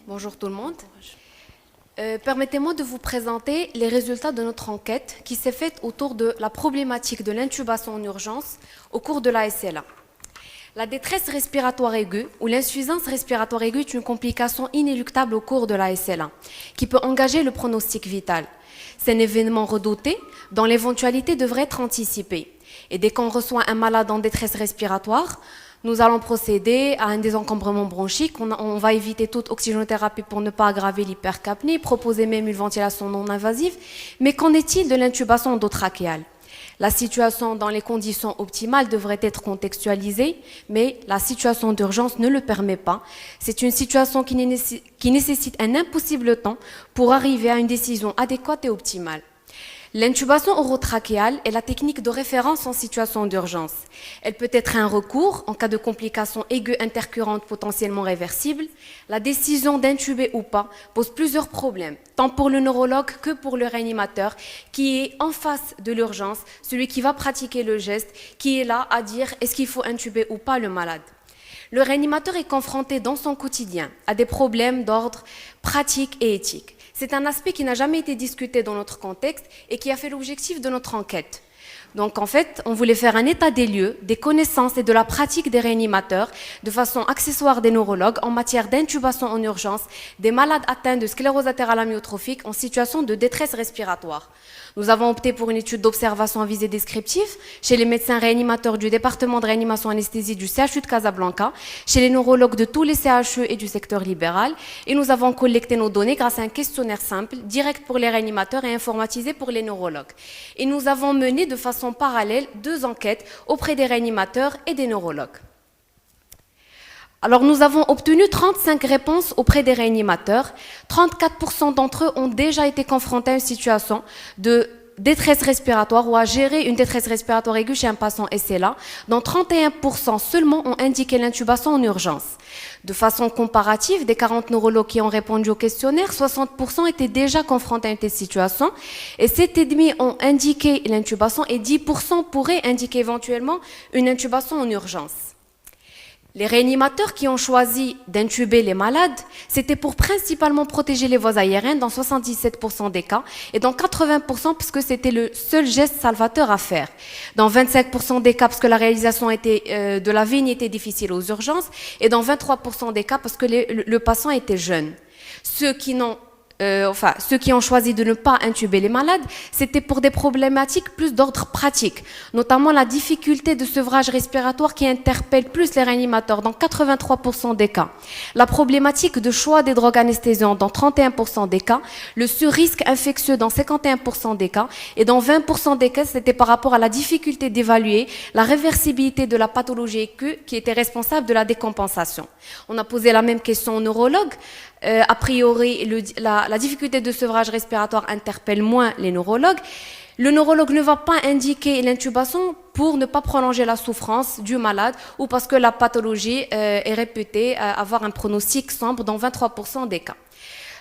Bonjour tout le monde. Permettez-moi de vous présenter les résultats de notre enquête qui s'est faite autour de la problématique de l'intubation en urgence au cours de la SLA. La détresse respiratoire aiguë ou l'insuffisance respiratoire aiguë est une complication inéluctable au cours de la SLA qui peut engager le pronostic vital. C'est un événement redouté dont l'éventualité devrait être anticipée. Et dès qu'on reçoit un malade en détresse respiratoire, nous allons procéder à un désencombrement bronchique. On va éviter toute oxygénothérapie pour ne pas aggraver l'hypercapnie, proposer même une ventilation non invasive. Mais qu'en est-il de l'intubation endotrachéale? La situation dans les conditions optimales devrait être contextualisée, mais la situation d'urgence ne le permet pas. C'est une situation qui nécessite un impossible temps pour arriver à une décision adéquate et optimale. L'intubation orotrachéale est la technique de référence en situation d'urgence. Elle peut être un recours en cas de complications aiguës intercurrentes potentiellement réversibles. La décision d'intuber ou pas pose plusieurs problèmes, tant pour le neurologue que pour le réanimateur, qui est en face de l'urgence, celui qui va pratiquer le geste, qui est là à dire est-ce qu'il faut intuber ou pas le malade. Le réanimateur est confronté dans son quotidien à des problèmes d'ordre pratique et éthique. C'est un aspect qui n'a jamais été discuté dans notre contexte et qui a fait l'objectif de notre enquête. Donc en fait, on voulait faire un état des lieux, des connaissances et de la pratique des réanimateurs de façon accessoire des neurologues en matière d'intubation en urgence des malades atteints de sclérose latérale amyotrophique en situation de détresse respiratoire. Nous avons opté pour une étude d'observation à visée descriptive chez les médecins réanimateurs du département de réanimation anesthésie du CHU de Casablanca, chez les neurologues de tous les CHU et du secteur libéral, et nous avons collecté nos données grâce à un questionnaire simple, direct pour les réanimateurs et informatisé pour les neurologues. Et nous avons mené de façon parallèle 2 enquêtes auprès des réanimateurs et des neurologues. Alors nous avons obtenu 35 réponses auprès des réanimateurs. 34% d'entre eux ont déjà été confrontés à une situation de détresse respiratoire ou à gérer une détresse respiratoire aiguë chez un patient SLA, dont 31% seulement ont indiqué l'intubation en urgence. De façon comparative, des 40 neurologues qui ont répondu au questionnaire, 60% étaient déjà confrontés à une telle situation et 7,5% ont indiqué l'intubation et 10% pourraient indiquer éventuellement une intubation en urgence. Les réanimateurs qui ont choisi d'intuber les malades, c'était pour principalement protéger les voies aériennes dans 77% des cas et dans 80% parce que c'était le seul geste salvateur à faire. Dans 25% des cas parce que la réalisation de la vigne était difficile aux urgences et dans 23% des cas parce que le patient était jeune. Ceux qui ont choisi de ne pas intuber les malades, c'était pour des problématiques plus d'ordre pratique, notamment la difficulté de sevrage respiratoire qui interpelle plus les réanimateurs dans 83% des cas, la problématique de choix des drogues anesthésiantes dans 31% des cas, le sur-risque infectieux dans 51% des cas, et dans 20% des cas, c'était par rapport à la difficulté d'évaluer la réversibilité de la pathologie aiguë qui était responsable de la décompensation. On a posé la même question aux neurologues. A priori, la difficulté de sevrage respiratoire interpelle moins les neurologues. Le neurologue ne va pas indiquer l'intubation pour ne pas prolonger la souffrance du malade ou parce que la pathologie est réputée avoir un pronostic sombre dans 23% des cas.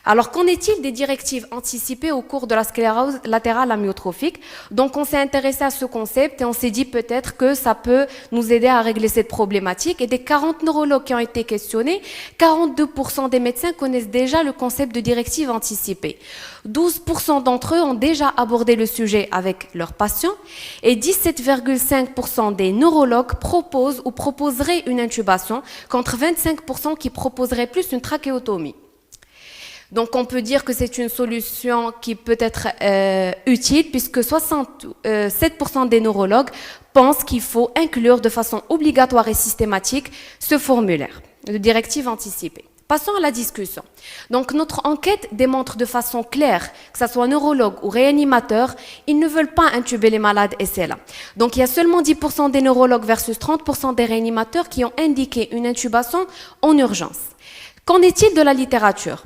Alors, qu'en est-il des directives anticipées au cours de la sclérose latérale amyotrophique? Donc, on s'est intéressé à ce concept et on s'est dit peut-être que ça peut nous aider à régler cette problématique. Et des 40 neurologues qui ont été questionnés, 42% des médecins connaissent déjà le concept de directive anticipée. 12% d'entre eux ont déjà abordé le sujet avec leurs patients et 17,5% des neurologues proposent ou proposeraient une intubation contre 25% qui proposeraient plus une trachéotomie. Donc, on peut dire que c'est une solution qui peut être utile puisque 67% des neurologues pensent qu'il faut inclure de façon obligatoire et systématique ce formulaire de directive anticipée. Passons à la discussion. Donc, notre enquête démontre de façon claire, que ce soit neurologue ou réanimateur, ils ne veulent pas intuber les malades SLA. Donc, il y a seulement 10% des neurologues versus 30% des réanimateurs qui ont indiqué une intubation en urgence. Qu'en est-il de la littérature ?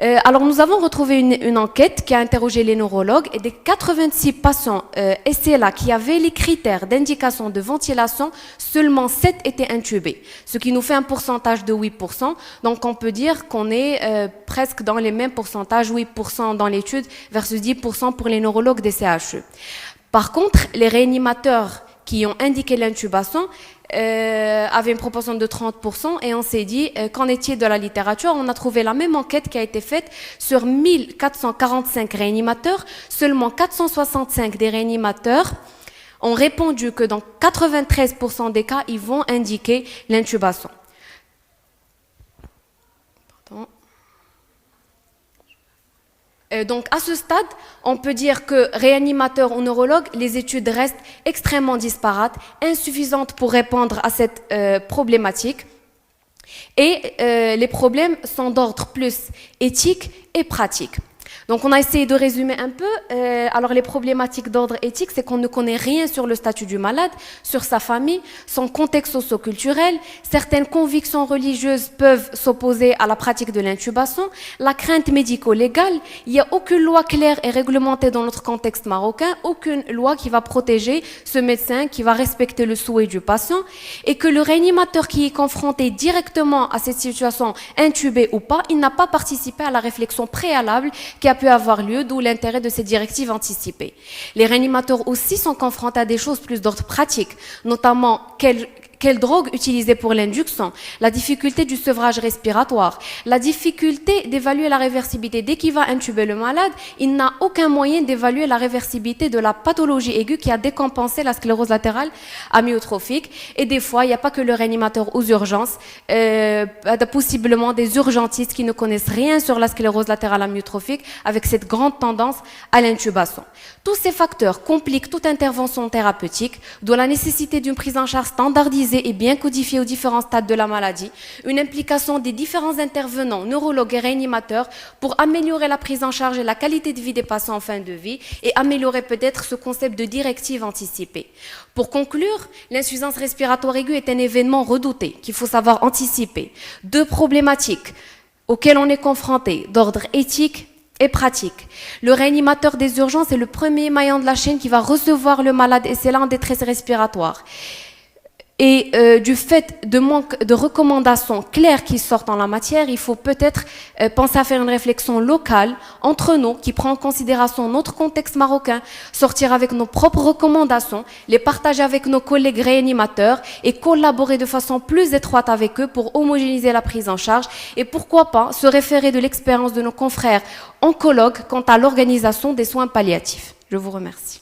Alors, nous avons retrouvé une enquête qui a interrogé les neurologues et des 86 patients SLA qui avaient les critères d'indication de ventilation, seulement 7 étaient intubés, ce qui nous fait un pourcentage de 8%. Donc, on peut dire qu'on est presque dans les mêmes pourcentages, 8% dans l'étude versus 10% pour les neurologues des CHU. Par contre, les réanimateurs qui ont indiqué l'intubation, avait une proportion de 30%, et on s'est dit, qu'en est-il de la littérature? On a trouvé la même enquête qui a été faite sur 1445 réanimateurs. Seulement 465 des réanimateurs ont répondu que dans 93% des cas, ils vont indiquer l'intubation. Donc à ce stade, on peut dire que réanimateur ou neurologue, les études restent extrêmement disparates, insuffisantes pour répondre à cette problématique. Et les problèmes sont d'ordre plus éthique et pratique. Donc on a essayé de résumer un peu. Alors les problématiques d'ordre éthique, c'est qu'on ne connaît rien sur le statut du malade, sur sa famille, son contexte socio-culturel. Certaines convictions religieuses peuvent s'opposer à la pratique de l'intubation. La crainte médico-légale, il n'y a aucune loi claire et réglementée dans notre contexte marocain, aucune loi qui va protéger ce médecin, qui va respecter le souhait du patient, et que le réanimateur qui est confronté directement à cette situation, intubé ou pas, il n'a pas participé à la réflexion préalable qui a pu avoir lieu, d'où l'intérêt de ces directives anticipées. Les réanimateurs aussi sont confrontés à des choses plus d'ordre pratique, notamment quelle drogue utiliser pour l'induction, la difficulté du sevrage respiratoire, la difficulté d'évaluer la réversibilité. Dès qu'il va intuber le malade, il n'a aucun moyen d'évaluer la réversibilité de la pathologie aiguë qui a décompensé la sclérose latérale amyotrophique. Et des fois, il n'y a pas que le réanimateur aux urgences, possiblement des urgentistes qui ne connaissent rien sur la sclérose latérale amyotrophique, avec cette grande tendance à l'intubation. Tous ces facteurs compliquent toute intervention thérapeutique, d'où la nécessité d'une prise en charge standardisée et bien codifiée aux différents stades de la maladie, une implication des différents intervenants, neurologues et réanimateurs, pour améliorer la prise en charge et la qualité de vie des patients en fin de vie, et améliorer peut-être ce concept de directive anticipée. Pour conclure, l'insuffisance respiratoire aiguë est un événement redouté qu'il faut savoir anticiper. Deux problématiques auxquelles on est confronté, d'ordre éthique et pratique. Le réanimateur des urgences est le premier maillon de la chaîne qui va recevoir le malade, et c'est là en détresse respiratoire. Et du fait de manque de recommandations claires qui sortent en la matière, il faut peut-être penser à faire une réflexion locale entre nous qui prend en considération notre contexte marocain, sortir avec nos propres recommandations, les partager avec nos collègues réanimateurs et collaborer de façon plus étroite avec eux pour homogénéiser la prise en charge, et pourquoi pas se référer de l'expérience de nos confrères oncologues quant à l'organisation des soins palliatifs. Je vous remercie.